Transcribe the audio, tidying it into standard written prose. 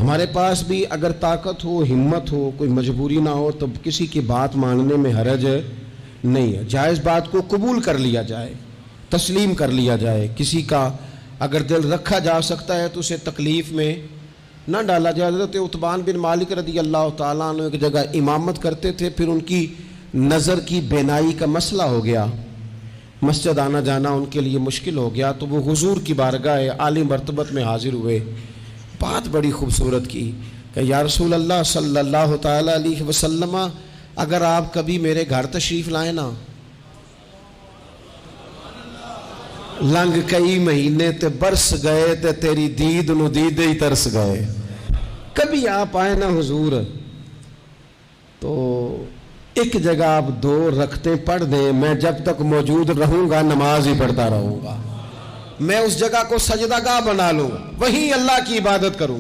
ہمارے پاس بھی اگر طاقت ہو، ہمت ہو، کوئی مجبوری نہ ہو تو کسی کی بات ماننے میں حرج نہیں ہے، جائز بات کو قبول کر لیا جائے، تسلیم کر لیا جائے۔ کسی کا اگر دل رکھا جا سکتا ہے تو اسے تکلیف میں نہ ڈالا جائے۔ حضرت عتبان بن مالک رضی اللہ تعالیٰ عنہ ایک جگہ امامت کرتے تھے، پھر ان کی نظر کی بینائی کا مسئلہ ہو گیا، مسجد آنا جانا ان کے لیے مشکل ہو گیا، تو وہ حضور کی بارگاہ عالی مرتبت میں حاضر ہوئے، بات بڑی خوبصورت کی کہ یا رسول اللہ صلی اللہ تعالیٰ علیہ وسلم، اگر آپ کبھی میرے گھر تشریف لائیں نا، لنگ کئی مہینے تے برس گئے تے تیری دید نو دیدے ہی ترس گئے، کبھی آپ آئے نا حضور تو ایک جگہ آپ 2 رکعتیں پڑھ دیں، میں جب تک موجود رہوں گا نماز ہی پڑھتا رہوں گا، میں اس جگہ کو سجدہ گاہ بنا لوں، وہیں اللہ کی عبادت کروں۔